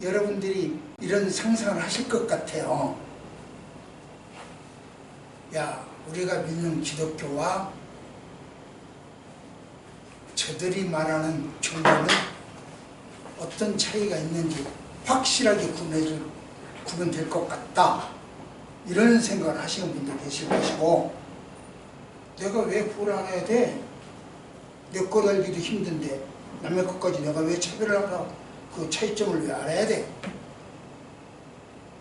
여러분들이 이런 상상을 하실 것 같아요. 야, 우리가 믿는 기독교와 저들이 말하는 종교는 어떤 차이가 있는지 확실하게 구분될 것 같다, 이런 생각을 하시는 분도 계실 것이고, 내가 왜 불안해야 돼? 내 것 알기도 힘든데 남의 것까지 내가 왜 차별을 하라? 그 차이점을 왜 알아야 돼?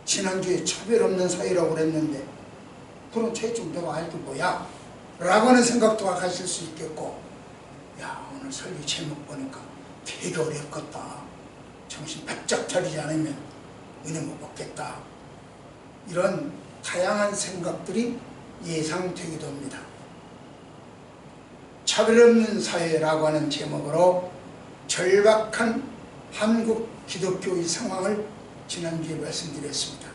지난주에 차별 없는 사회라고 그랬는데 그런 차이점 내가 알게 뭐야? 라고 하는 생각도 가실 수 있겠고, 야, 오늘 설교 제목 보니까 되게 어렵겠다, 정신 바짝 차리지 않으면 은혜 못 받겠다, 이런 다양한 생각들이 예상되기도 합니다. 차별 없는 사회라고 하는 제목으로 절박한 한국 기독교의 상황을 지난주에 말씀드렸습니다.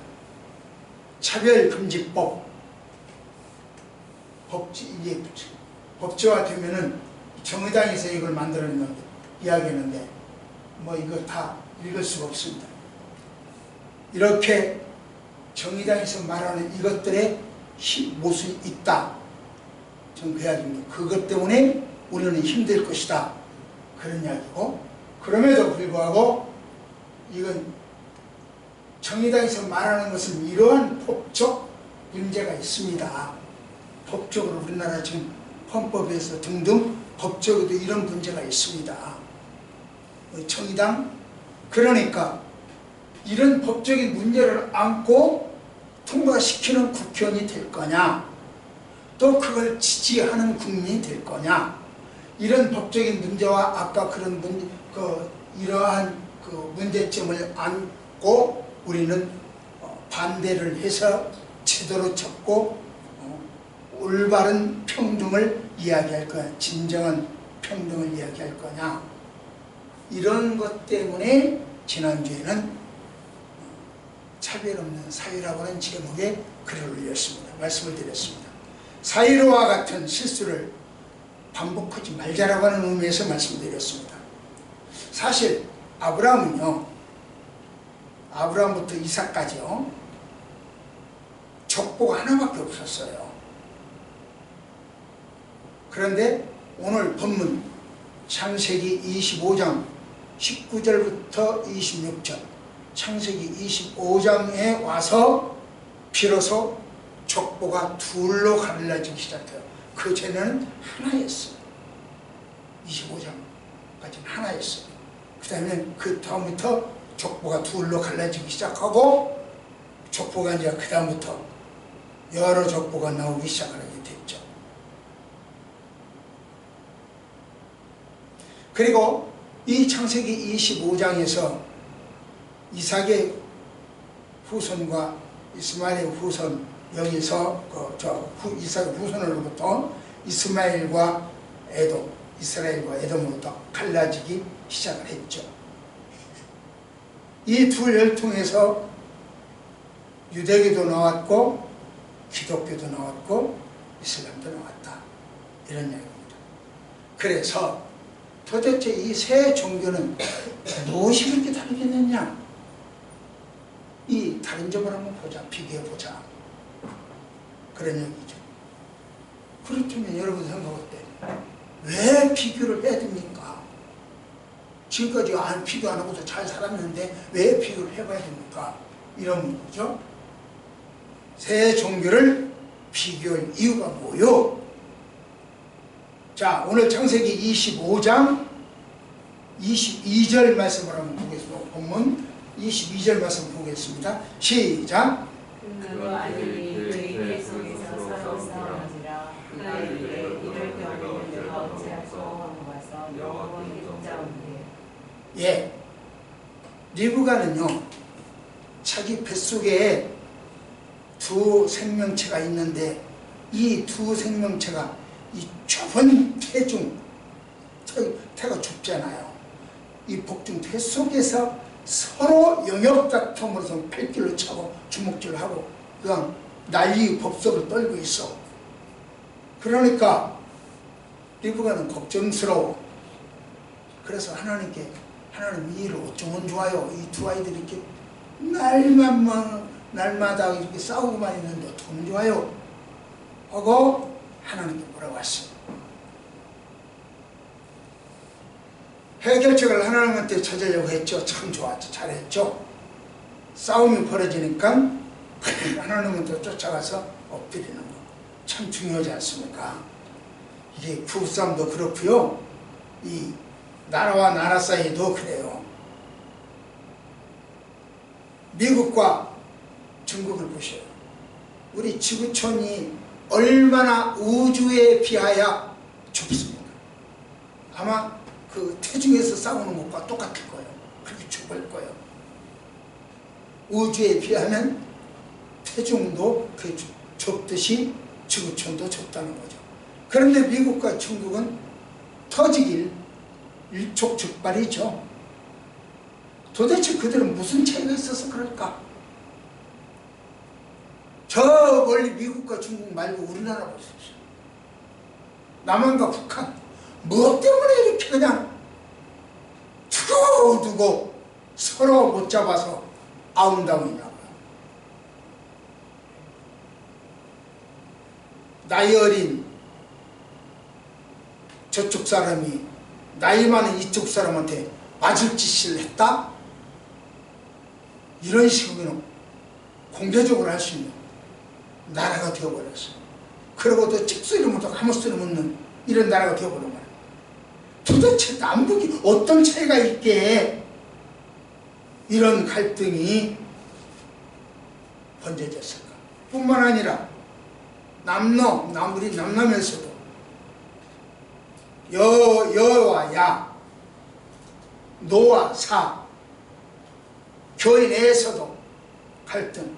차별금지법, 이게 법제화되면은 정의당에서 이걸 만들었는데 이야기했는데 뭐 이거 다 읽을 수가 없습니다. 이렇게 정의당에서 말하는 이것들의 모습이 있다, 전 그 이야기입니다. 그것 때문에 우리는 힘들 것이다, 그런 이야기고, 그럼에도 불구하고 이건 정의당에서 말하는 것은 이러한 법적 문제가 있습니다. 법적으로 우리나라 지금 헌법에서 등등 법적으로도 이런 문제가 있습니다. 정의당, 그러니까 이런 법적인 문제를 안고 통과시키는 국회의원이 될 거냐, 또 그걸 지지하는 국민이 될 거냐, 이런 법적인 문제와 아까 그런 이러한 문제점을 안고 우리는 반대를 해서 제대로 잡고 올바른 평등을 이야기할 거냐, 진정한 평등을 이야기할 거냐, 이런 것 때문에 지난주에는 차별 없는 사회라고 하는 제목의 글을 올렸습니다. 말씀을 드렸습니다. 사이로와 같은 실수를 반복하지 말자라고 하는 의미에서 말씀드렸습니다. 사실 아브라함은요, 아브라함부터 이삭까지요, 족보가 하나밖에 없었어요. 그런데 오늘 본문 창세기 25장 19절부터 26절, 창세기 25장에 와서 비로소 족보가 둘로 갈라지기 시작해요. 그 전에는 하나였어요. 25장까지는 하나였어요. 그 다음에 그 다음부터 족보가 둘로 갈라지기 시작하고, 족보가 이제 그 다음부터 여러 족보가 나오기 시작하게 됐죠. 그리고 이 창세기 25장에서 이삭의 후손과 이스마엘의 후손, 여기서 이삭의 후손으로부터 이스마엘과 에돔, 이스라엘과 에돔으로부터 갈라지기 시작을 했죠. 이 두 혈통에서 유대교도 나왔고 기독교도 나왔고 이슬람도 나왔다, 이런 얘기입니다. 그래서 도대체 이 세 종교는 무엇이 그렇게 다르겠느냐, 이 다른 점을 한번 보자, 비교해보자, 그런 얘기죠. 그렇다면 여러분 생각할 때 왜 비교를 해야 됩니까? 지금까지 비교 안 하고도 잘 살았는데 왜 비교를 해봐야 됩니까? 이런 거죠. 세 종교를 비교할 이유가 뭐요? 자, 오늘 창세기 25장 22절 말씀을 한번 보겠습니다. 본문 22절 말씀 보겠습니다. 시작. 그 아들이 그의 속에서 서로 싸우니라. 그 아들에게 이럴 경우에는 내가 어찌하고 와서 여호와께 붙잡은데. 예, 리브가는요, 자기 뱃속에 두 생명체가 있는데 이 두 생명체가 이 좁은 태중, 태가 좁잖아요. 이 복중 태 속에서 서로 영역 다툼으로서 팔길로 차고 주먹질을 하고 그냥 난리 법석을 떨고 있어. 그러니까 리브가는 걱정스러워. 그래서 하나님께 하나님 이 일을 어쩌면 좋아요. 이 두 아이들이 이렇게 날마다 이렇게 싸우고만 있는데 어쩌면 좋아요. 하고 하나님께 물어봤어요. 해결책을 하나님한테 찾으려고 했죠. 참 좋았죠. 잘했죠. 싸움이 벌어지니까 하나님한테 쫓아가서 엎드리는 거. 참 중요하지 않습니까? 이게 부부싸움도 그렇고요. 이 나라와 나라 사이도 그래요. 미국과 중국을 보셔요. 우리 지구촌이 얼마나 우주에 비하여 좁습니까? 아마 그 태중에서 싸우는 것과 똑같을 거예요. 그렇게 좁을 거예요. 우주에 비하면 태중도 그 좁듯이 지구촌도 좁다는 거죠. 그런데 미국과 중국은 터지길 일촉즉발이죠. 도대체 그들은 무슨 차이가 있어서 그럴까? 저 멀리 미국과 중국 말고 우리나라 보십시오. 남한과 북한 뭐 때문에 이렇게 그냥 두고두고 서로 못 잡아서 아웅다웅이냐고요. 나이 어린 저쪽 사람이 나이 많은 이쪽 사람한테 맞을 짓을 했다? 이런 식으로 공개적으로 할 수 있는 나라가 되어버렸어요. 그러고도 찍소리 못하고 아무 소리 묻는 이런 나라가 되어버린 거예요. 도대체 남북이 어떤 차이가 있게 이런 갈등이 번져졌을까? 뿐만 아니라 우리 남남에서도 여와 야, 노와 사, 교회 내에서도 갈등,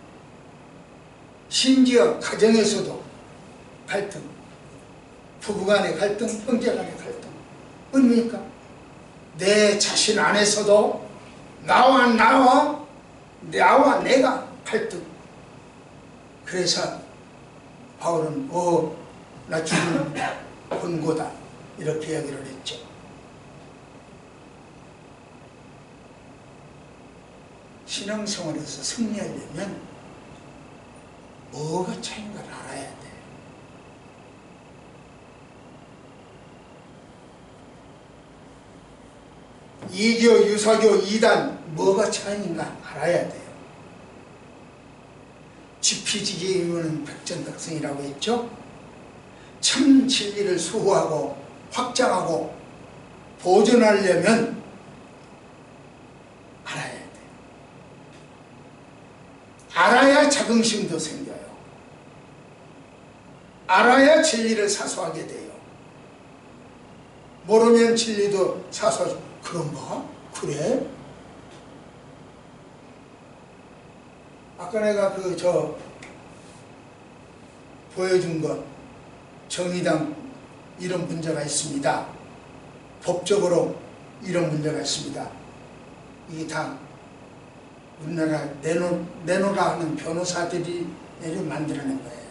심지어 가정에서도 갈등, 부부간의 갈등, 형제간의 갈등. 뭡니까? 내 자신 안에서도 나와 내가 갈등. 그래서 바울은 나 죽은 권고다 이렇게 이야기를 했죠. 신앙생활에서 승리하려면 뭐가 차이인가를 알아야 돼. 이교, 유사교, 이단 뭐가 차이인가 알아야 돼요. 지피지기에 이루는 백전백승이라고 했죠. 참 진리를 수호하고 확장하고 보존하려면 알아야 돼. 알아야 자긍심도 생겨요. 알아야 진리를 사수하게 돼요. 모르면 진리도 사수하죠. 그런가? 그래? 아까 내가 보여준 것, 정의당 이런 문제가 있습니다. 법적으로 이런 문제가 있습니다. 이게 다 우리나라 내노라 하는 변호사들이 만들어낸 거예요.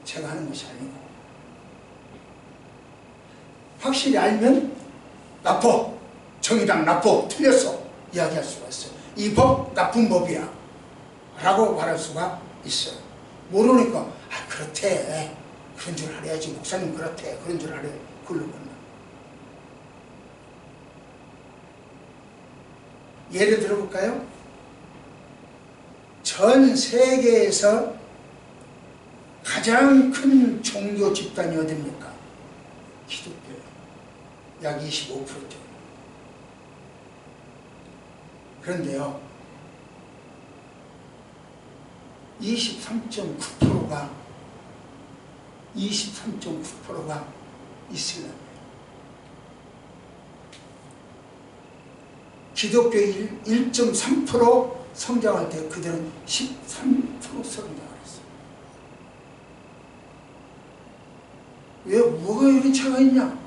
제가 하는 것이 아니고. 확실히 알면 나빠, 정의당 나빠, 틀렸어 이야기할 수가 있어요. 이 법 나쁜 법이야 라고 말할 수가 있어요. 모르니까 그렇대, 그런 줄 알아야지, 목사님 그렇대, 그런 줄 알아요. 그러면 예를 들어볼까요? 전 세계에서 가장 큰 종교 집단이 어딥니까? 기독교예요. 약 25%죠. 그런데요, 23.9%가 이슬람이에요. 기독교 1.3% 성장할 때 그들은 13% 성장을 했어요. 왜, 뭐가 이런 차이가 있냐?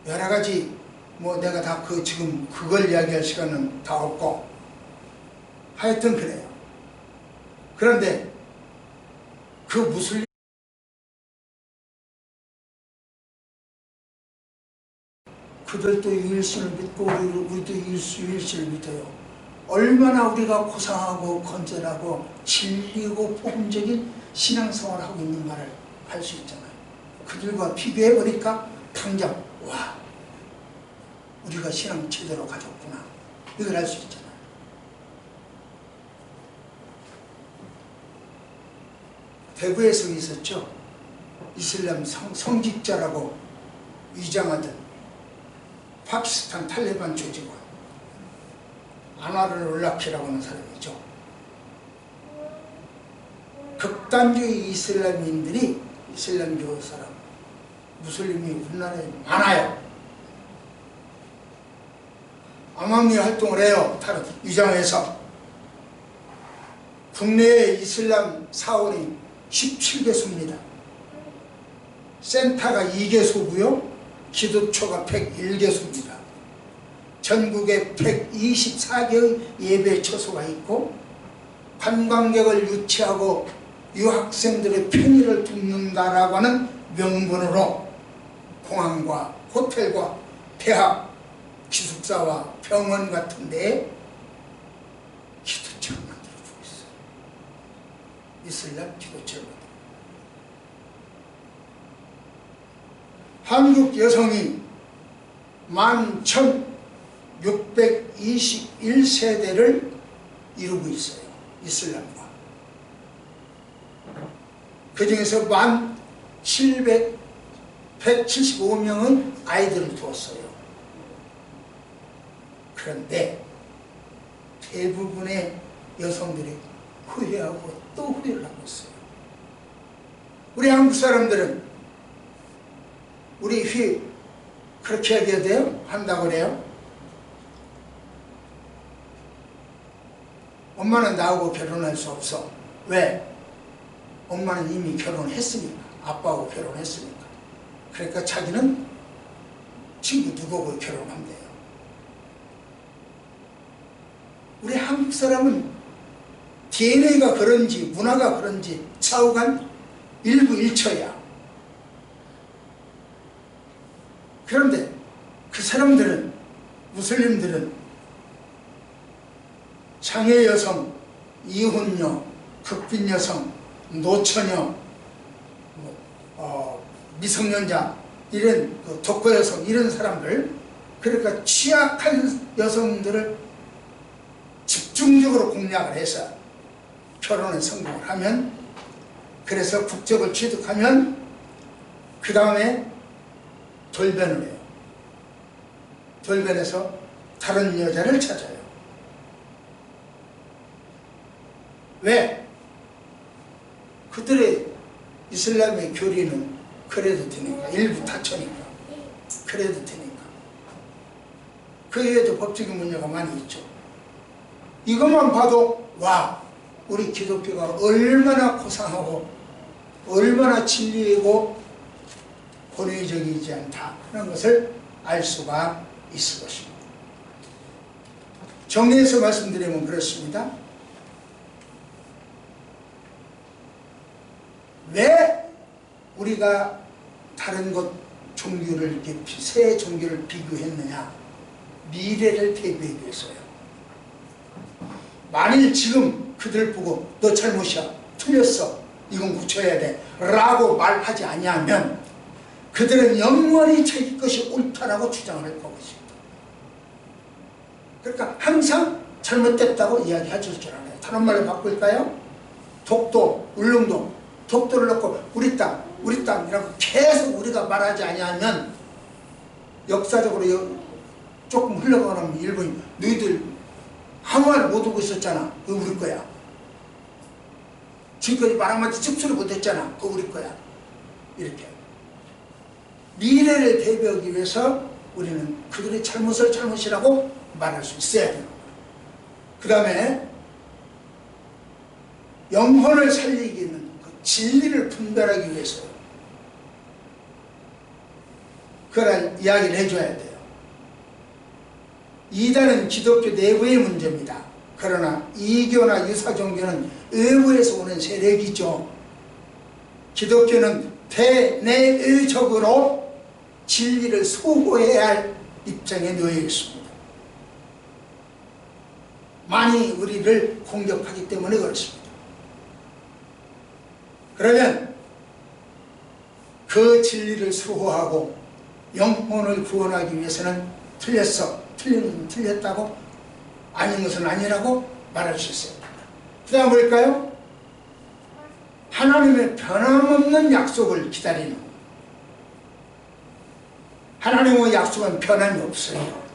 여러 가지 내가 다 지금 그걸 이야기할 시간은 다 없고 하여튼 그래요. 그런데 그 무슬림 그들도 유일신을 믿고 우리도 유일신을 믿어요. 얼마나 우리가 고상하고 건전하고 진리고 복음적인 신앙생활을 하고 있는 말을 할 수 있잖아요. 그들과 비교해보니까 당장 와, 우리가 신앙 제대로 가졌구나, 이걸 알 수 있잖아요. 대구에서 있었죠. 이슬람 성직자라고 위장하던 파키스탄 탈레반 조직원 아나르 울라키라고 하는 사람이죠. 극단주의 이슬람인들이, 이슬람교 사람, 무슬림이 우리나라에 많아요. 암암리 활동을 해요. 다른 위장해서. 국내의 이슬람 사원이 17개소입니다. 센터가 2개소고요. 기도처가 101개소입니다. 전국에 124개의 예배 처소가 있고 관광객을 유치하고 유학생들의 편의를 돕는다라고 하는 명분으로 공항과 호텔과 대학, 기숙사와 병원 같은 데에 기도처를 만들어주고 있어요. 이슬람 기도처를 만들어주고. 한국 여성이 11,621세대를 이루고 있어요. 이슬람과. 그 중에서 175명은 아이들을 두었어요. 그런데 대부분의 여성들이 후회하고 또 후회를 하고 있어요. 우리 한국 사람들은 우리 그렇게 얘기해야 돼요? 한다고 그래요? 엄마는 나하고 결혼할 수 없어. 왜? 엄마는 이미 결혼했으니까. 아빠하고 결혼했으니까. 그러니까 자기는 친구 누구하고 결혼하면 돼요. 우리 한국 사람은 DNA가 그런지 문화가 그런지 좌우간 일부 일처야. 그런데 그 사람들은, 무슬림들은 장애 여성, 이혼녀, 극빈 여성, 노처녀, 미성년자, 이런 독거 여성, 이런 사람들, 그러니까 취약한 여성들을 집중적으로 공략을 해서 결혼에 성공을 하면, 그래서 국적을 취득하면 그 다음에 돌변을 해요. 돌변해서 다른 여자를 찾아요. 왜? 그들의 이슬람의 교리는 그래도 되니까, 일부 타처니까, 그래도 되니까. 그 외에도 법적인 문제가 많이 있죠. 이것만 봐도 와, 우리 기독교가 얼마나 고상하고 얼마나 진리이고 본의적이지 않다 하는 것을 알 수가 있을 것입니다. 정리해서 말씀드리면 그렇습니다. 왜 우리가 다른 것 종교를 이렇게 새 종교를 비교했느냐? 미래를 대비하기 위해서요. 만일 지금 그들 보고 너 잘못이야, 틀렸어, 이건 고쳐야 돼 라고 말하지 아니하면 그들은 영원히 자기 것이 옳다라고 주장을 할 것입니다. 그러니까 항상 잘못됐다고 이야기해 줄 줄 알아요. 다른 말로 바꿀까요? 독도, 울릉도, 독도를 놓고 우리 땅이라고 계속 우리가 말하지 아니하면 역사적으로 조금 흘러가면 일본이 너희들 아무 말 못 하고 있었잖아. 그거 우리 거야. 지금까지 말 한마디 찝소리 못했잖아. 그거 우리 거야. 이렇게. 미래를 대비하기 위해서 우리는 그들의 잘못을 잘못이라고 말할 수 있어야 돼요. 그 다음에 영혼을 살리기 있는 그 진리를 분별하기 위해서요. 그런 이야기를 해줘야 돼요. 이단은 기독교 내부의 문제입니다. 그러나 이교나 유사종교는 외부에서 오는 세력이죠. 기독교는 대내의적으로 진리를 소호해야 할 입장에 놓여 있습니다. 많이 우리를 공격하기 때문에 그렇습니다. 그러면 그 진리를 수호하고 영혼을 구원하기 위해서는 틀렸어, 틀린 틀렸다고, 아닌 것은 아니라고 말할 수 있어요. 그 다음 뭘까요? 하나님의 변함없는 약속을 기다리는 것. 하나님의 약속은 변함이 없어요.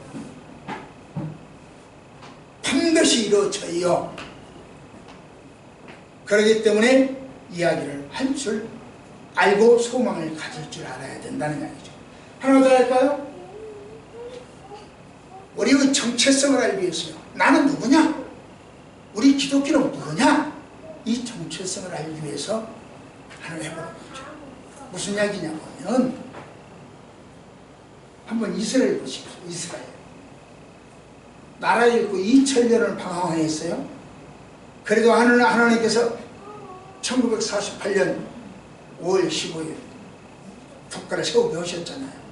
반드시 이루어져요. 그렇기 때문에 이야기를 할 줄 알고 소망을 가질 줄 알아야 된다는 이야기죠. 하나 더 할까요? 우리의 정체성을 알기 위해서요. 나는 누구냐? 우리 기독교는 누구냐? 이 정체성을 알기 위해서 하나를 해보는 거죠. 무슨 이야기냐면 한번 이스라엘 보십시오. 이스라엘. 나라 잃고 2000년을 방황했어요. 그래도 하나님께서 1948년 5월 15일 국가를 세워 배우셨잖아요.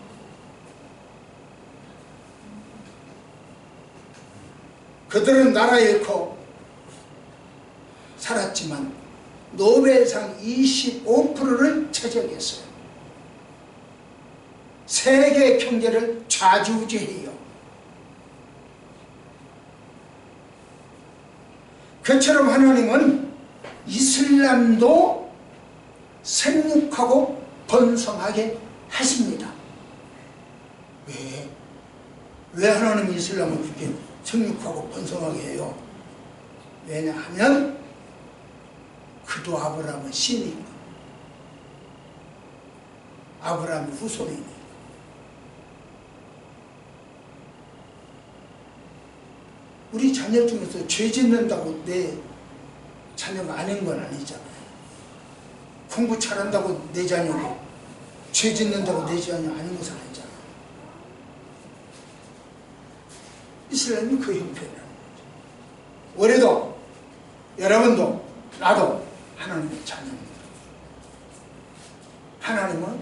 그들은 나라 잃고 살았지만 노벨상 25%를 차지하겠어요. 세계 경제를 좌지우지해요. 그처럼 하나님은 이슬람도 생육하고 번성하게 하십니다. 왜? 왜 하나님이 이슬람을 그렇게 생육하고 번성하게 해요? 왜냐하면 그도 아브라함의 신이니까. 아브라함의 후손이니. 우리 자녀 중에서 죄 짓는다고 내 자녀가 아닌 건 아니잖아요. 공부 잘한다고 내 자녀고 죄 짓는다고 내 자녀 아닌 것은 아니잖아요. 이슬람이 그 형편이라는 거죠. 올해도 여러분도 나도 하나님의 자녀입니다. 하나님은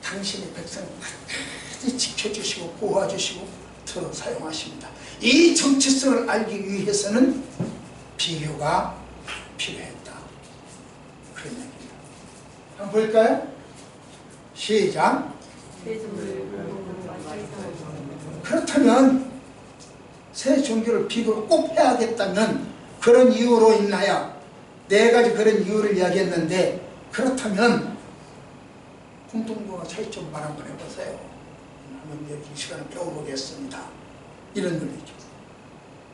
당신의 백성을 끝까지 지켜주시고 보호해주시고 서로 사용하십니다. 이 정체성을 알기 위해서는 비교가 필요했다. 그런 얘기입니다. 한번 볼까요? 시작. 그렇다면 새 종교를 비교를 꼭 해야겠다면 그런 이유로 인하여 네 가지 그런 이유를 이야기했는데, 그렇다면 공통부와 차이점 말 한번 해보세요. 한번 여기 시간을 배워보겠습니다. 이런 논리죠.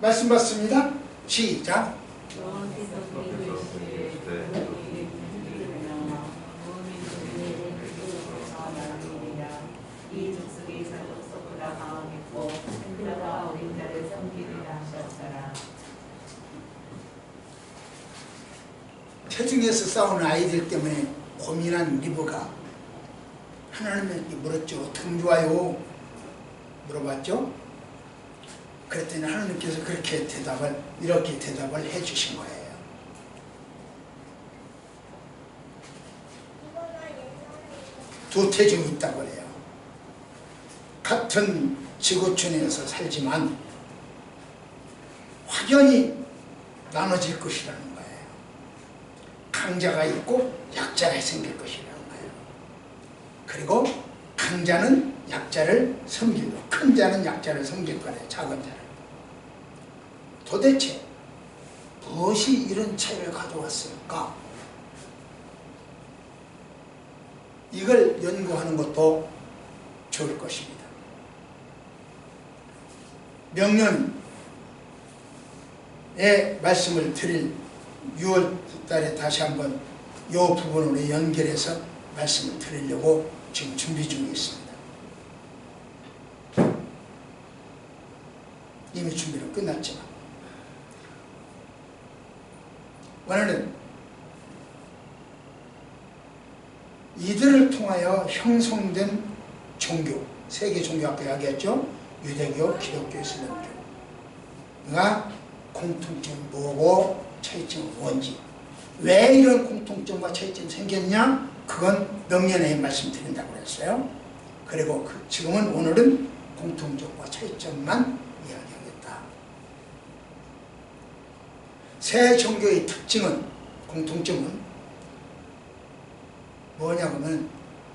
말씀 받습니다. 시작. 태중에서 싸우는 아이들 때문에 고민한 리브가 하나님께 물었죠. 어떻게 좋아요? 물어봤죠. 그랬더니 하나님께서 이렇게 대답을 해주신 거예요. 두 태중이 있다고 그래요. 같은 지구촌에서 살지만 확연히 나눠질 것이라는 거예요. 강자가 있고 약자가 생길 것이라는 거예요. 그리고 강자는 약자를 섬기고 큰 자는 약자를 섬길 거예요. 작은 자를. 도대체 무엇이 이런 차이를 가져왔을까? 이걸 연구하는 것도 좋을 것입니다. 명년의 말씀을 드릴 6월 달에 다시 한번 이 부분으로 연결해서 말씀을 드리려고 지금 준비 중에 있습니다. 이미 준비는 끝났지만 오늘은 이들을 통하여 형성된 종교, 세계 종교 아까 이야기했죠? 유대교, 기독교, 이슬람교가 공통점이 뭐고 차이점은 뭔지, 왜 이런 공통점과 차이점이 생겼냐? 그건 명년에 말씀드린다고 했어요. 그리고 오늘은 공통점과 차이점만 이야기하겠다. 새 종교의 특징은, 공통점은 뭐냐면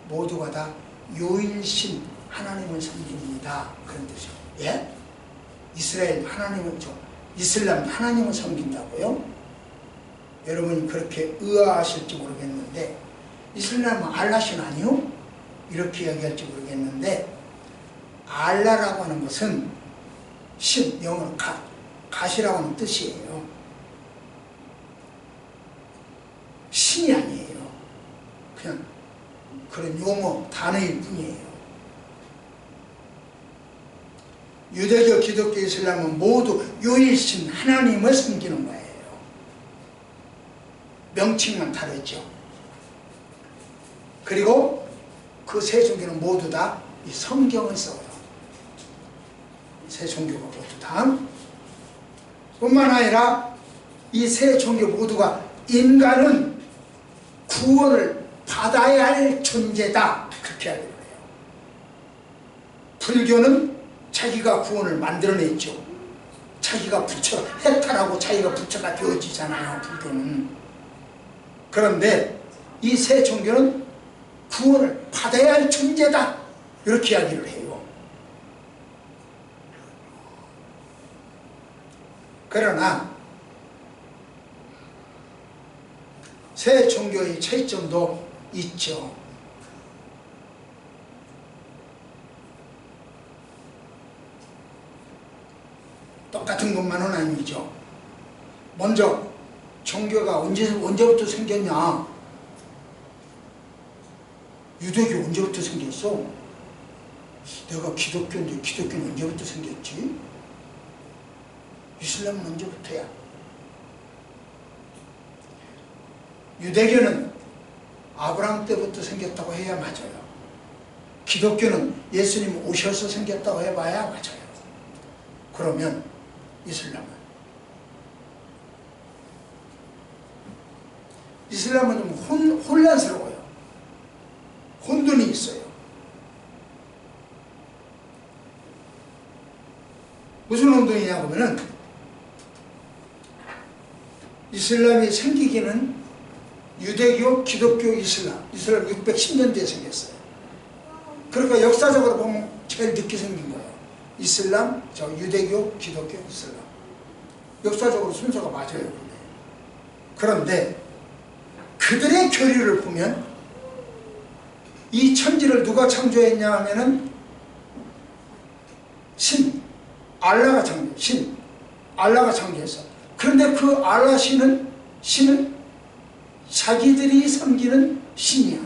모두가 다 요일신 하나님을 섬깁니다. 그런 뜻이죠. 예? 이스라엘 하나님을, 이슬람 하나님을 섬긴다고요? 여러분이 그렇게 의아하실지 모르겠는데, 이슬람은 알라신 아니요? 이렇게 이야기할지 모르겠는데, 알라라고 하는 것은 신, 영어로 갓이라고 하는 뜻이에요. 신이 아니에요. 그냥 그런 용어, 단어일 뿐이에요. 유대교, 기독교, 이슬람은 모두 유일신 하나님을 섬기는 거예요. 명칭만 다르죠. 그리고 그 세 종교는 모두 다 이 성경을 써요. 세 종교가 모두 다. 뿐만 아니라 이 세 종교 모두가 인간은 구원을 받아야 할 존재다. 그렇게 하려고 해요. 불교는 자기가 구원을 만들어냈죠. 자기가 부처, 해탈하고 자기가 부처가 되어지잖아요. 불교는. 그런데 이 세 종교는 구원을 받아야 할 존재다. 이렇게 이야기를 해요. 그러나 세 종교의 차이점도 있죠. 똑같은 것만은 아니죠. 먼저 종교가 언제부터 생겼냐? 유대교 언제부터 생겼어? 내가 기독교인데 기독교는 언제부터 생겼지? 이슬람은 언제부터야? 유대교는 아브라함 때부터 생겼다고 해야 맞아요. 기독교는 예수님 오셔서 생겼다고 해봐야 맞아요. 그러면 이슬람은 좀 혼란스러워요. 혼돈이 있어요. 무슨 혼돈이냐 보면은, 이슬람이 생기기는 유대교, 기독교, 이슬람 610년대에 생겼어요. 그러니까 역사적으로 보면 제일 늦게 생긴 거예요. 이슬람, 유대교, 기독교, 이슬람. 역사적으로 순서가 맞아요. 그런데 그들의 교리를 보면 이 천지를 누가 창조했냐 하면은 알라가 창조했어. 그런데 그 알라 신은 자기들이 섬기는 신이야.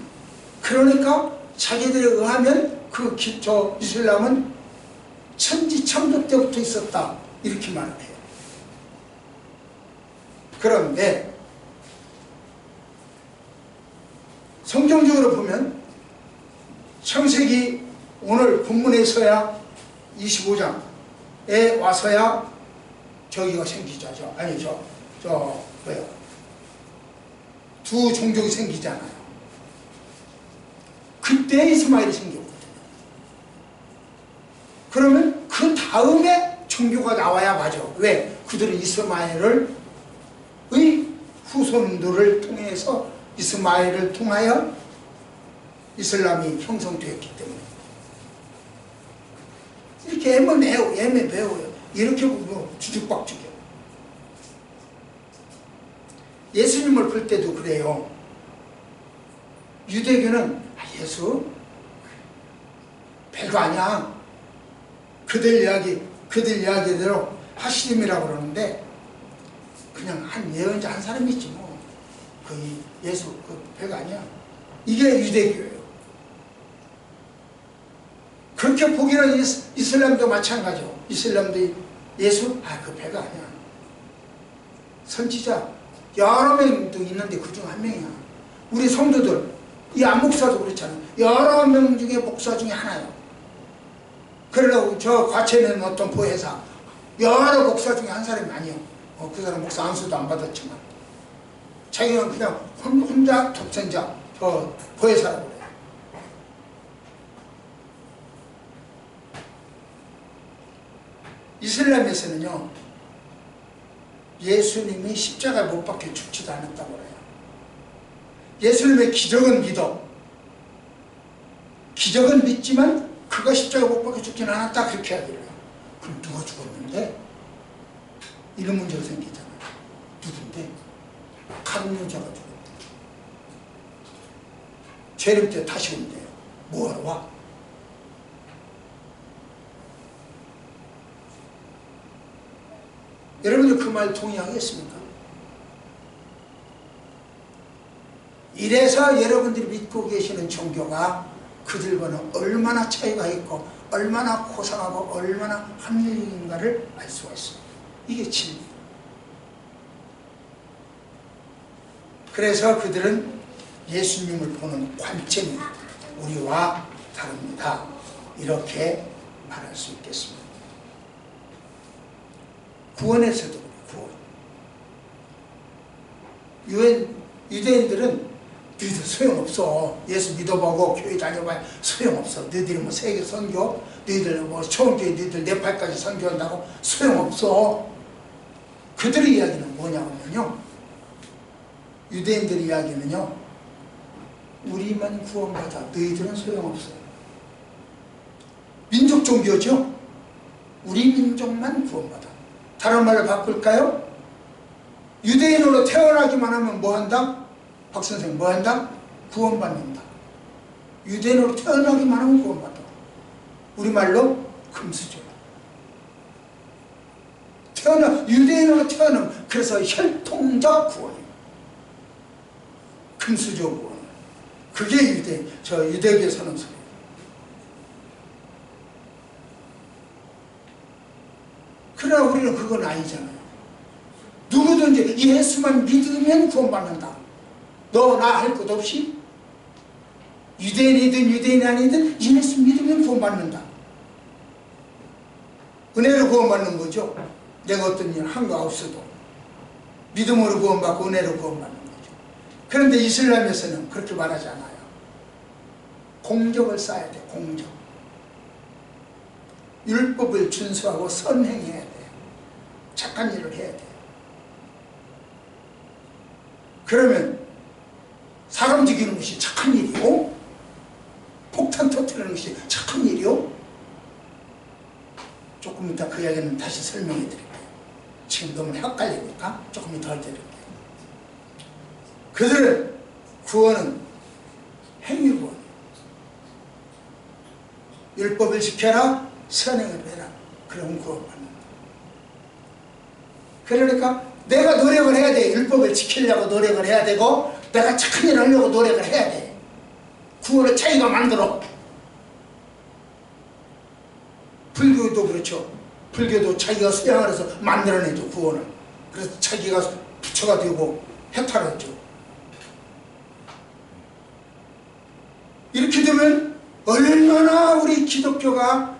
그러니까 자기들에 의하면 이슬람은 천지창조 때부터 있었다. 이렇게 말을 해요. 그런데 성경적으로 보면 창세기 오늘 본문에서야 25장에 와서야 저기가 생기죠. 두 종족이 생기잖아요. 그때 이스마엘이 생겼거든요. 그러면 그 다음에 종교가 나와야 맞아. 왜? 그들은 이스마엘의 후손들을 통해서, 이스마엘을 통하여 이슬람이 형성되었기 때문에. 이렇게 애매해요. 이렇게 보면 주죽박죽이에요. 예수님을 볼 때도 그래요. 유대교는 예수 별거 아니야. 그들 이야기대로 하시림이라고 그러는데 그냥 한 예언자 한 사람이지 뭐. 예수 별거 아니야. 이게 유대교예요. 그렇게 보기는 이슬람도 마찬가지죠. 이슬람도 예수 별거 아니야. 선지자 여러 명도 있는데 그중 한 명이야. 우리 성도들, 이 안목사도 그렇잖아. 여러 명 중에 목사 중에 하나요. 그러려고 저 과천에는 어떤 보혜사 여러 목사 중에 한 사람이 아니에요. 그 사람 목사 안수도 안 받았지만 자기는 그냥 혼자 독선자, 저 보혜사라고 그래요. 이슬람에서는요, 예수님이 십자가에 못 박혀 죽지도 않았다고 그래요. 예수님의 기적은 믿어. 기적은 믿지만 그가 십자가에 못 박혀 죽지는 않았다, 그렇게 하기를 해요. 그럼 누가 죽었는데? 이런 문제가 생기잖아요. 누군데? 가룟 여자가 죽었대. 재림 때 다시 온대요. 뭐하러 와? 여러분들 그 말 동의하겠습니까? 이래서 여러분들이 믿고 계시는 종교가 그들과는 얼마나 차이가 있고 얼마나 고상하고 얼마나 합리적인가를 알 수가 있습니다. 이게 진리. 그래서 그들은 예수님을 보는 관점이 우리와 다릅니다. 이렇게 말할 수 있겠습니다. 구원에서도 구원. 유대인들은 너희들 소용없어. 예수 믿어보고 교회 다녀봐야 소용없어. 너희들이 뭐 세계 선교, 너희들 뭐 초원교회 너희들 네팔까지 선교한다고 소용없어. 그들의 이야기는 뭐냐면요, 유대인들의 이야기는요, 우리만 구원받아. 너희들은 소용없어. 민족 종교죠. 우리 민족만 구원받아. 다른 말로 바꿀까요? 유대인으로 태어나기만 하면 뭐한다? 박선생 뭐한다? 구원받는다. 유대인으로 태어나기만 하면 구원받아. 우리말로 금수저. 유대인으로 태어나면, 그래서 혈통적 구원이에요. 금수저 구원. 그게 유대교에 서는 소리예요. 그러나 우리는 그건 아니잖아요. 누구든지 예수만 믿으면 구원받는다. 너 나 할 것 없이 유대인이든 유대인이 아니든 예수 믿으면 구원받는다. 은혜로 구원받는 거죠. 내가 어떤 일 한 거 없어도 믿음으로 구원받고 은혜로 구원받는 거죠. 그런데 이슬람에서는 그렇게 말하지 않아요. 공적을 쌓아야 돼. 공적. 율법을 준수하고 선행해야 돼요. 착한 일을 해야 돼요. 그러면 사람 죽이는 것이 착한 일이요? 폭탄 터뜨리는 것이 착한 일이요? 조금 이따 그 이야기는 다시 설명해 드릴게요. 지금 너무 헷갈리니까 조금 이따 드릴게요. 그들은 구원은 행위구원. 율법을 지켜라, 선행을 해라. 그러면 구원받는다. 그러니까 내가 노력을 해야 돼. 율법을 지키려고 노력을 해야 되고, 내가 착한 일을 하려고 노력을 해야 돼. 구원을 자기가 만들어. 불교도 그렇죠. 불교도 자기가 수양을 해서 만들어내죠, 구원을. 그래서 자기가 부처가 되고 해탈했죠. 이렇게 되면 얼마나 우리 기독교가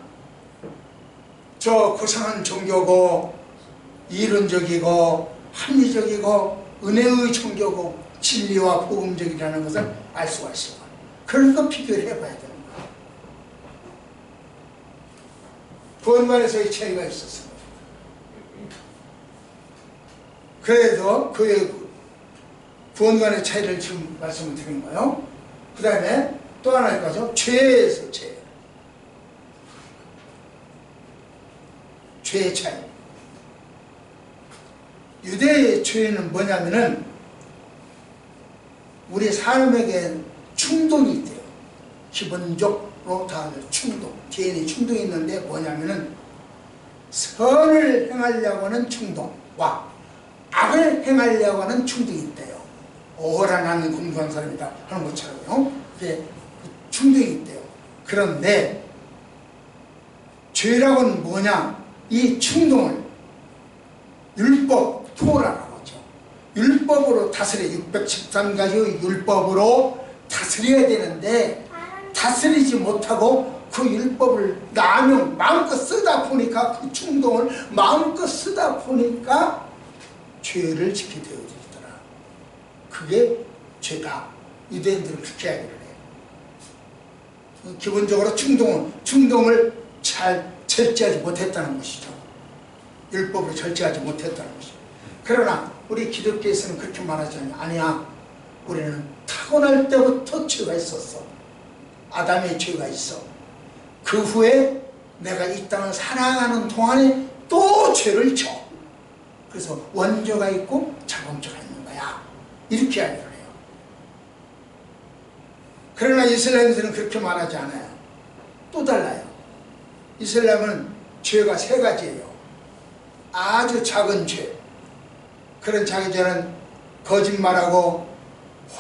저 고상한 종교고 이론적이고 합리적이고 은혜의 종교고 진리와 복음적이라는 것을 알 수가 있어요. 그러니까 비교를 해봐야 되는 거예요. 구원관에서의 차이가 있었습니다. 그래서 그의 구원관의 차이를 지금 말씀을 드린 거예요. 그 다음에 또 하나 있죠. 죄에서 죄. 죄의 차이. 유대의 죄는 뭐냐면은 우리 사람에게 충동이 있대요. 기본적으로 다 충동, DNA 충동이 있는데 뭐냐면은 선을 행하려고 하는 충동과 악을 행하려고 하는 충동이 있대요. 오호라 나는 공부한 사람이다 하는 것처럼요. 그게 충동이 있대요. 그런데 죄라고는 뭐냐? 이 충동을 율법, 토라라고 하죠. 율법으로 다스려, 613가지의 율법으로 다스려야 되는데 다스리지 못하고 그 율법을 남용, 마음껏 쓰다 보니까 그 충동을 마음껏 쓰다 보니까 죄를 짓게 되어지더라. 그게 죄다. 유대인들은 그렇게 하기를 해요. 기본적으로 충동을 잘 절제하지 못했다는 것이죠. 율법으로 절제하지 못했다는 것이죠. 그러나 우리 기독교에서는 그렇게 말하지 않아요. 아니야, 우리는 타고날 때부터 죄가 있었어. 아담의 죄가 있어. 그 후에 내가 이 땅을 살아가는 동안에 또 죄를 져. 그래서 원죄가 있고 자범죄가 있는 거야. 이렇게 이야기를 해요. 그러나 이슬람에서는 그렇게 말하지 않아요. 또 달라요. 이슬람은 죄가 세 가지예요. 아주 작은 죄. 그런 자기 죄는 거짓말하고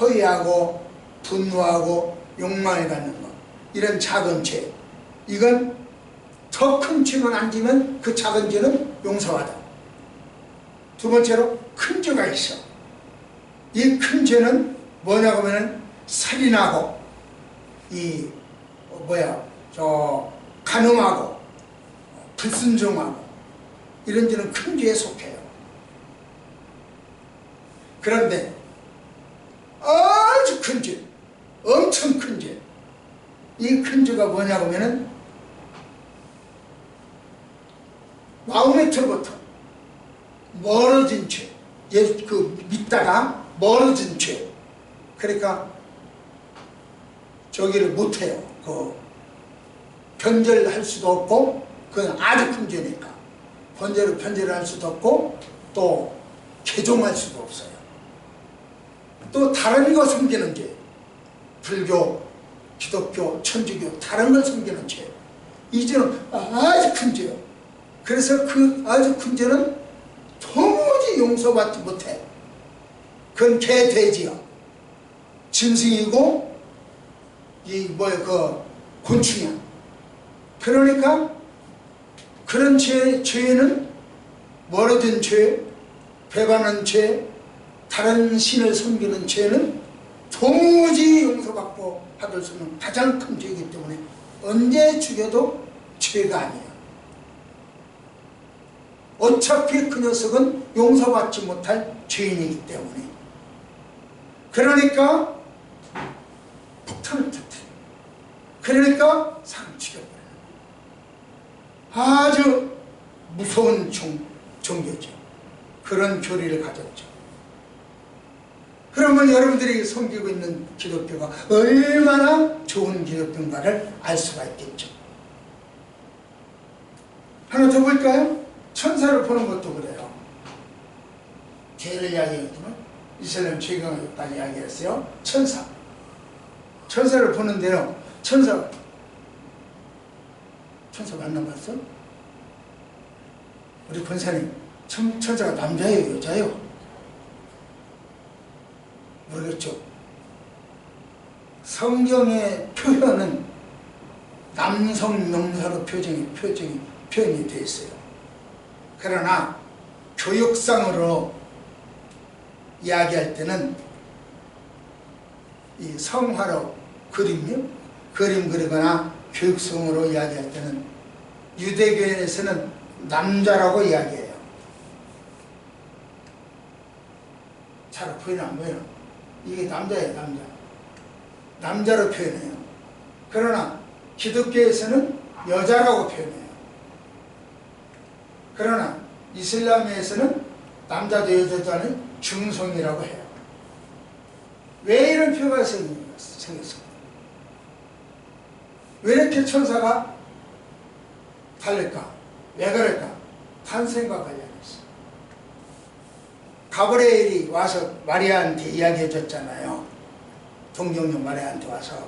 허위하고 분노하고 욕망을 갖는 것. 이런 작은 죄. 이건 더 큰 죄만 안 지면 그 작은 죄는 용서하다. 두 번째로 큰 죄가 있어. 이 큰 죄는 뭐냐고 하면 살인하고 간음하고 불순종하고 이런 죄는 큰 죄에 속해요. 그런데 아주 큰 죄, 엄청 큰 죄, 이 큰 죄가 뭐냐고 하면은 마음의 틀부터 멀어진 죄, 믿다가 멀어진 죄. 그러니까 저기를 못해요. 변절할 수도 없고, 그건 아주 큰 죄니까 변절을 할 수도 없고, 또 개종할 수도 없어요. 또 다른 거 섬기는 죄, 불교, 기독교, 천주교 다른 걸 섬기는 죄, 이 죄는 아주 큰 죄예요. 그래서 그 아주 큰 죄는 도무지 용서받지 못해. 그건 개, 돼지야. 짐승이고 곤충이야. 그러니까 그런 죄는 멀어진 죄, 배반한 죄, 다른 신을 섬기는 죄는 도무지 용서받고 받을 수 없는 가장 큰 죄이기 때문에 언제 죽여도 죄가 아니에요. 어차피 그 녀석은 용서받지 못할 죄인이기 때문에. 그러니까 폭탄을 터뜨려. 그러니까 사람 죽여버려요. 아주 무서운 종교죠. 그런 교리를 가졌죠. 그러면 여러분들이 섬기고 있는 기독교가 얼마나 좋은 기독교인가를 알 수가 있겠죠. 하나 더 볼까요? 천사를 보는 것도 그래요. 죄를 이야기했지만 이슬람 최경까지 이야기했어요. 천사를 보는데요. 천사 만나봤어? 우리 권사님, 천사가 남자예요, 여자예요? 모르겠죠. 성경의 표현은 남성 명사로 표현이 되어 있어요. 그러나 교육상으로 이야기할 때는 이 성화로 그림 그리거나 교육성으로 이야기할 때는 유대교에서는 남자라고 이야기해요. 잘 보이나 안 보이나? 이게 남자예요, 남자로 표현해요. 그러나 기독교에서는 여자라고 표현해요. 그러나 이슬람에서는 남자도 여자도 아닌 중성이라고 해요. 왜 이런 표현이 생겼을까? 왜 이렇게 천사가 다를까? 왜 그럴까? 탄생과 관련해서. 가브리엘이 와서 마리아한테 이야기해 줬잖아요. 동정녀 마리아한테 와서.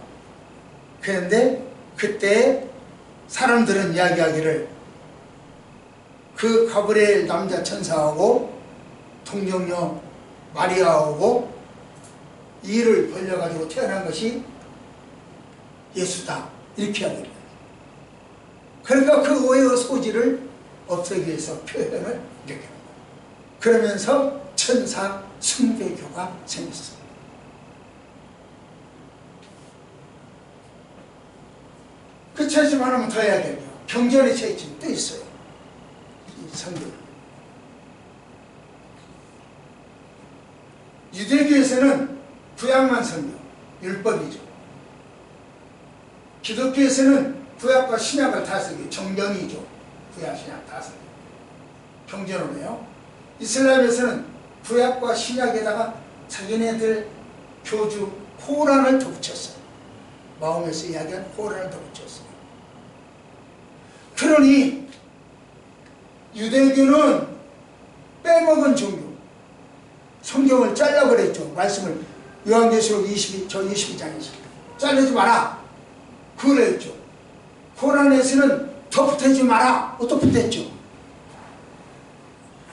그런데 그때 사람들은 이야기하기를 그 가브리엘 남자 천사하고 동정녀 마리아하고 이를 벌려가지고 태어난 것이 예수다, 이렇게 이야기해요. 그러니까 그 오해의 소지를 없애기 위해서 표현을 이렇게 합니다. 그러면서 천사 숭배교가 생겼어요. 그 책임 하나만 더 해야겠네요. 경전의 책임이 또 있어요. 이 성경. 유대교에서는 구약만 성경, 율법이죠. 기독교에서는 구약과 신약을 다 쓰기, 정경이죠. 구약, 신약 다 쓰기. 경전을. 이슬람에서는 구약과 신약에다가 자기네들 교주 코란을 덧붙였어요. 마음에서 이야기한 코란을 덧붙였어요. 그러니 유대교는 빼먹은 종교, 성경을 잘라버렸죠. 말씀을 요한계시록 22장에서 자르지 마라 그랬죠. 코란에서는 덧붙이지 마라 또 붙였죠.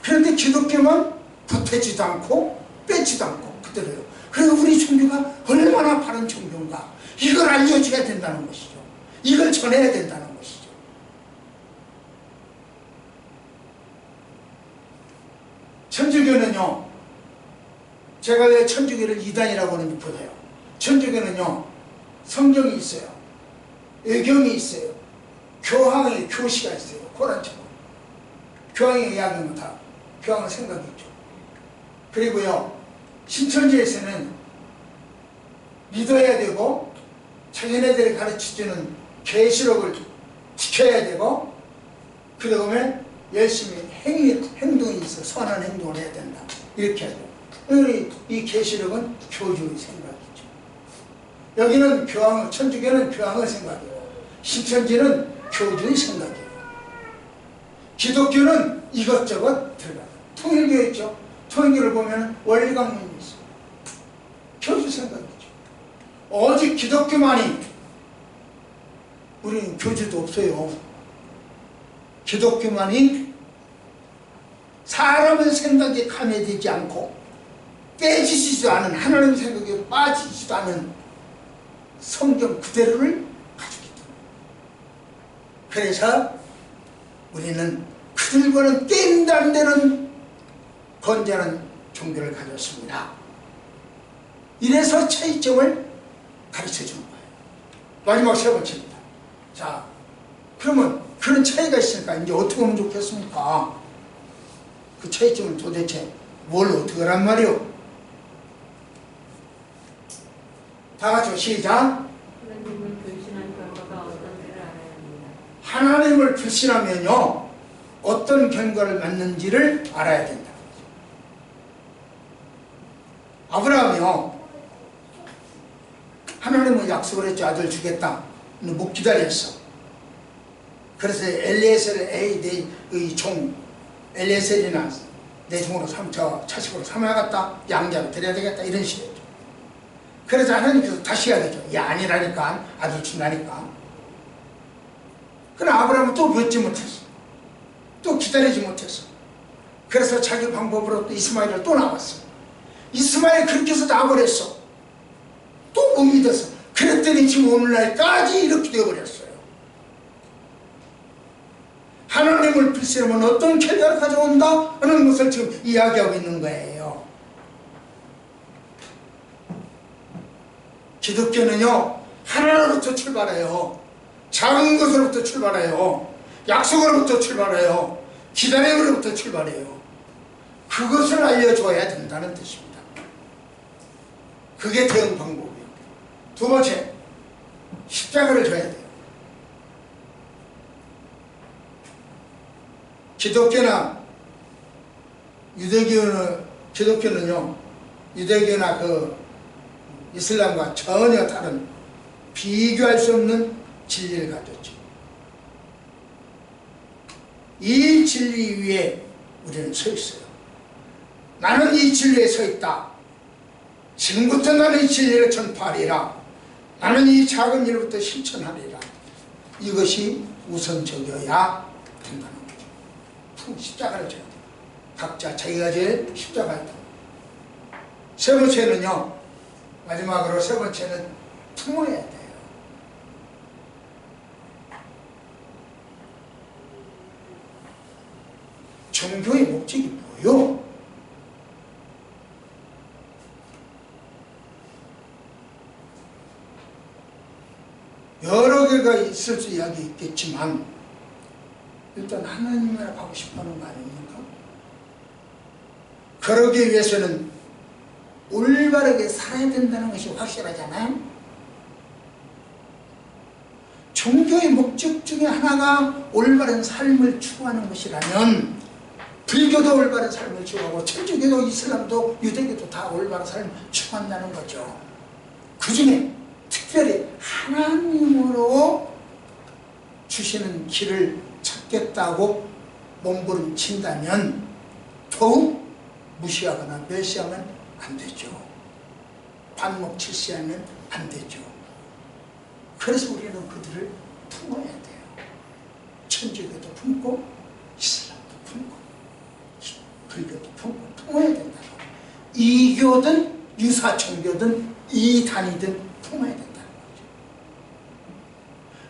그런데 기독교만 붙이지도 않고 빼지도 않고 그대로요. 그래서 우리 종교가 얼마나 바른 종교인가 이걸 알려줘야 된다는 것이죠. 이걸 전해야 된다는 것이죠. 천주교는요, 제가 왜 천주교를 이단이라고 하는지 보세요. 천주교는요, 성경이 있어요. 의경이 있어요. 교황의 교시가 있어요. 코란처럼. 교황의 이야기는 다 교황의 생각이 있죠. 그리고요, 신천지에서는 믿어야 되고 자기네들이 가르쳐주는 계시록을 지켜야 되고 그 다음에 열심히 행동이 있어. 선한 행동을 해야 된다. 이렇게 하죠. 이 계시록은 교주의 생각이죠. 여기는 교황, 천주교는 교황의 생각이에요. 신천지는 교주의 생각이에요. 기독교는 이것저것 들어가요. 통일교 있죠. 통일교를 보면 원리강론이 있어요. 교주 생각이죠. 오직 기독교만이, 우리는 교주도 없어요. 기독교만이 사람의 생각에 감해되지 않고 빼지지도 않은, 하나님의 생각에 빠지지도 않은 성경 그대로를 가지고 있다. 그래서 우리는 그들과는 게임도 안 되는 건전한 종교를 가졌습니다. 이래서 차이점을 가르쳐 주는 거예요. 마지막 세 번째입니다. 자, 그러면 그런 차이가 있으니까 이제 어떻게 하면 좋겠습니까? 그 차이점은 도대체 뭘 어떻게 하란 말이요? 다 같이 시작. 하나님을 불신한 결과가 어떤지를 알아야 합니다. 하나님을 불신하면요, 어떤 결과를 맞는지를 알아야 된다. 아브라함이요, 하나님은 약속을 했죠. 아들 주겠다. 근데 못 기다렸어. 그래서 엘리에셀을 내 종 엘리에셀이나 내 종으로 차식으로 삼아야겠다. 양자로 드려야 되겠다. 이런 식이었죠. 그래서 하나님께서 다시 해야 되죠. 야, 아니라니까. 아들 준다니까. 그러나 아브라함은 또 믿지 못했어. 또 기다리지 못했어. 그래서 자기 방법으로 또 이스마엘을 또 나왔어. 이스마엘 그렇게 해서 나버렸어. 또 못 믿었어. 그랬더니 지금 오늘날까지 이렇게 되어버렸어요. 하나님을 불신하면 어떤 결과를 가져온다 하는 것을 지금 이야기하고 있는 거예요. 기독교는요, 하나로부터 출발해요. 작은 것으로부터 출발해요. 약속으로부터 출발해요. 기다림으로부터 출발해요. 그것을 알려줘야 된다는 뜻입니다. 그게 대응 방법이에요. 두 번째, 십자가를 줘야 돼요. 기독교나 기독교는요, 유대교나 그 이슬람과 전혀 다른, 비교할 수 없는 진리를 가졌죠. 이 진리 위에 우리는 서 있어요. 나는 이 진리에 서 있다. 지금부터 나는 이 진리를 전파하리라. 나는 이 작은 일부터 실천하리라. 이것이 우선적이어야 된다는 거죠. 십자가를 져야 돼요. 각자 자기가 제일 십자가를 져요. 세 번째는요, 마지막으로 세 번째는 통해야 돼요. 종교의 목적이 뭐요? 여러 개가 있을 수 이야기 있겠지만 일단 하나님이라 가고 싶어하는 거 아닙니까? 그러기 위해서는 올바르게 살아야 된다는 것이 확실하잖아요. 종교의 목적 중에 하나가 올바른 삶을 추구하는 것이라면 불교도 올바른 삶을 추구하고 천주교도 이슬람도 유대교도 다 올바른 삶을 추구한다는 거죠. 그 중에 특별히 하나님으로 주시는 길을 찾겠다고 몸부림친다면 더욱 무시하거나 멸시하면 안 되죠. 반목칠시하면 안 되죠. 그래서 우리는 그들을 품어야 돼요. 천주교도 품고 이슬람도 품고 불교도 품고 품어야 된다. 이교든 유사천교든 이단이든 품어야 된다는 거죠.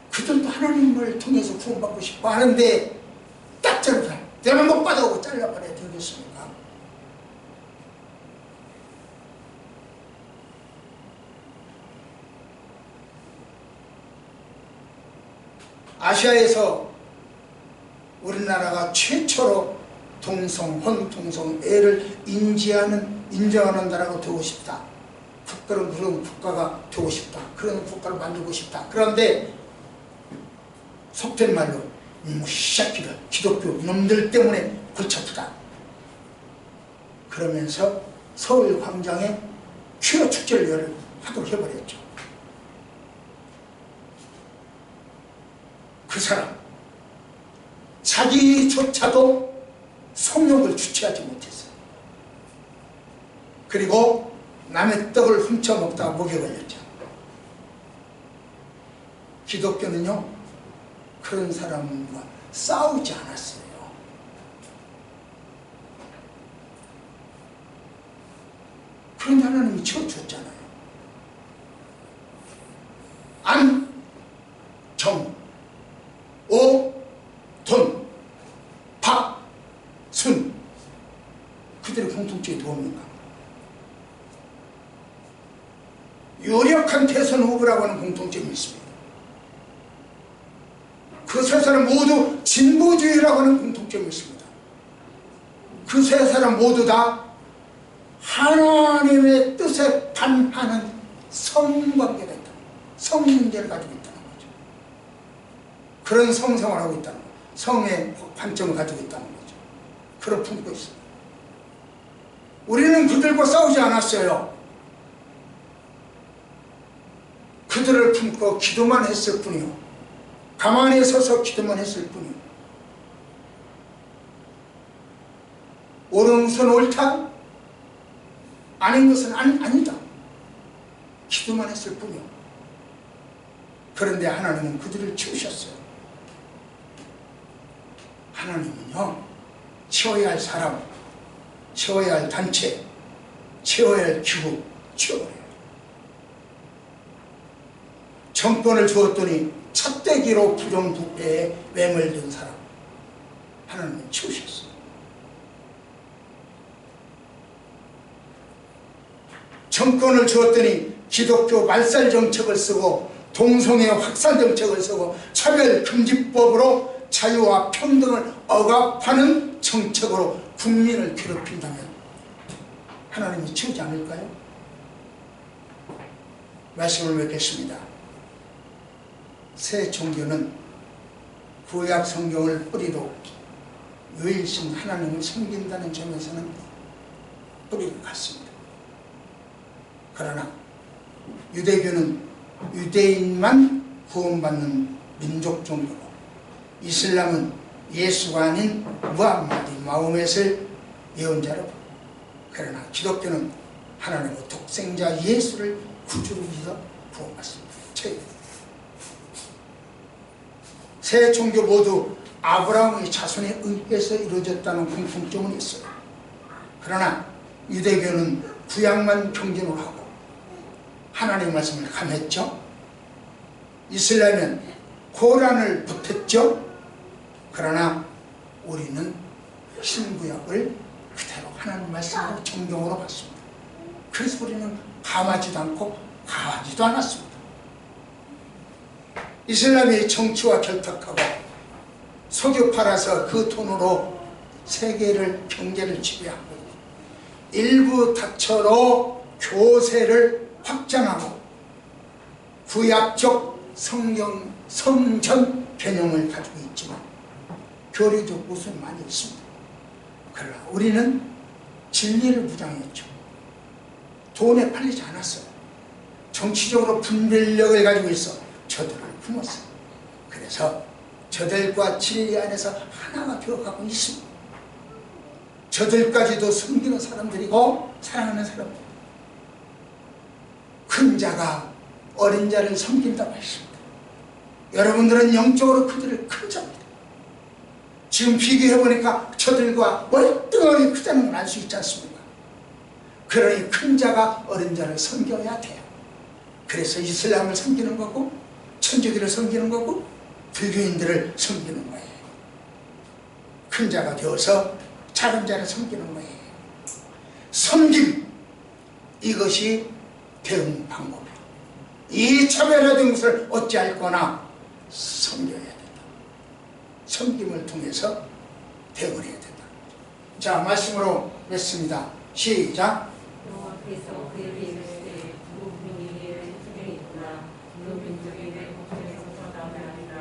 그들도 하나님을 통해서 구원받고 싶어 하는데 딱 잘라 내가 못 받아오고 잘라버려야 되겠습니까? 아시아에서 우리나라가 최초로 혼동성애를 인정하는 나라가 되고 싶다. 그런 국가가 되고 싶다. 그런 국가를 만들고 싶다. 그런데 속된 말로 시작기가 기독교 놈들 때문에 골치 아프다. 그러면서 서울 광장에 퀴어 축제를 하도록 해버렸죠. 그 사람 자기조차도 성욕을 주체하지 못했어요. 그리고 남의 떡을 훔쳐먹다가 목에 걸렸죠. 기독교는요 그런 사람과 싸우지 않았어요. 그런데 하나님이 지어줬잖아요. 안, 정, 오, 돈, 박, 순. 그들의 공통점이 뭡니까? 유력한 대선 후보라고 하는 공통점이 있습니다. 그 세 사람 모두 진보주의라고 하는 공통점이 있습니다. 그 세 사람 모두 다 하나님의 뜻에 반하는 성관계가 있다. 성문제를 가지고 있다는 거죠. 그런 성생활을 하고 있다는 거죠. 성의 관점을 가지고 있다는 거죠. 그걸 품고 있습니다. 우리는 그들과 싸우지 않았어요. 그들을 품고 기도만 했을 뿐이요. 가만히 서서 기도만 했을 뿐이요. 옳은 것은 옳다, 아닌 것은 아니다. 기도만 했을 뿐이요. 그런데 하나님은 그들을 치우셨어요. 하나님은요, 치워야 할 사람, 치워야 할 단체, 치워야 할 기구, 치워버려요. 정권을 주었더니 찻대기로 부정부패에 매몰든 사람, 하나님은 치우셨어요. 정권을 주었더니 기독교 말살 정책을 쓰고 동성애 확산 정책을 쓰고 차별금지법으로 자유와 평등을 억압하는 정책으로 국민을 괴롭힌다면 하나님이 치우지 않을까요? 말씀을 맺겠습니다. 새 종교는 구약 성경을 뿌리로 유일신 하나님을 섬긴다는 점에서는 뿌리가 같습니다. 그러나 유대교는 유대인만 구원받는 민족 종교고, 이슬람은 예수가 아닌 무함마디 마호멧을 예언자로 부르고, 그러나 기독교는 하나님의 독생자 예수를 구주로 믿어 구원받습니다. 세 종교 모두 아브라함의 자손에 의해서 이루어졌다는 공통점은 있어요. 그러나 유대교는 구약만 경전을 하고 하나님의 말씀을 감했죠. 이슬람은 코란을 붙였죠. 그러나 우리는 신구약을 그대로 하나님 말씀으로 정경으로 봤습니다. 그래서 우리는 감하지도 않고 가하지도 않았습니다. 이슬람이 정치와 결탁하고 석유 팔아서 그 돈으로 세계를 경제를 지배하고, 일부 다처로 교세를 확장하고 구약적 성전 개념을 가지고 있지만 교리적 모습이 많이 있습니다. 그러나 우리는 진리를 무장했죠. 돈에 팔리지 않았어요. 정치적으로 분별력을 가지고 있어 저들을 품었어요. 그래서 저들과 진리 안에서 하나가 되어가고 있습니다. 저들까지도 섬기는 사람들이고 사랑하는 사람들. 큰 자가 어린 자를 섬긴다고 했습니다. 여러분들은 영적으로 그들을 큰 자입니다. 지금 비교해보니까 저들과 월등하게 크다는 걸 알 수 있지 않습니까? 그러니 큰 자가 어린 자를 섬겨야 돼요. 그래서 이슬람을 섬기는 거고 천주교를 섬기는 거고 불교인들을 섬기는 거예요. 큰 자가 되어서 작은 자를 섬기는 거예요. 섬김, 이것이 대응 방법이에요. 이 차별화된 것을 어찌할 거나 섬겨야 된다. 섬김을 통해서 대응을 해야 된다. 자, 말씀으로 맺습니다. 시작. 여호와께서 그에게 이르시되 두 민족이 분명히 있구나. 두 민족이 내 복중에서 나오나이다.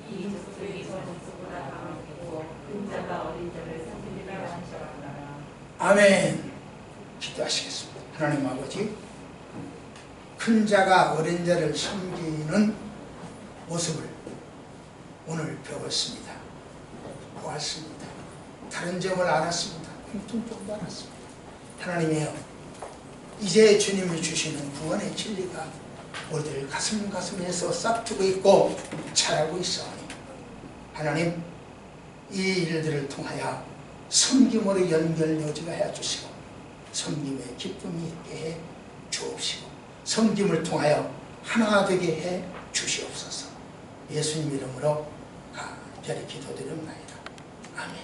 이 족속이 저 족속보다 강하고 큰 자가 어린 자를 섬기리라 하셨다. 아멘. 기도하시겠습니다. 하나님 아버지, 큰 자가 어린 자를 섬기는 모습을 오늘 배웠습니다. 보았습니다. 다른 점을 알았습니다. 공통점도 알았습니다. 하나님이여, 이제 주님이 주시는 구원의 진리가 우리들 가슴에서 싹트고 있고 자라고 있사오니 하나님, 이 일들을 통하여 섬김으로 연결되어지게 해 주시고 섬김의 기쁨이 있게 해 주옵시고 섬김을 통하여 하나가 되게 해 주시옵소서. 예수님 이름으로 간절히 기도드립니다. 아멘.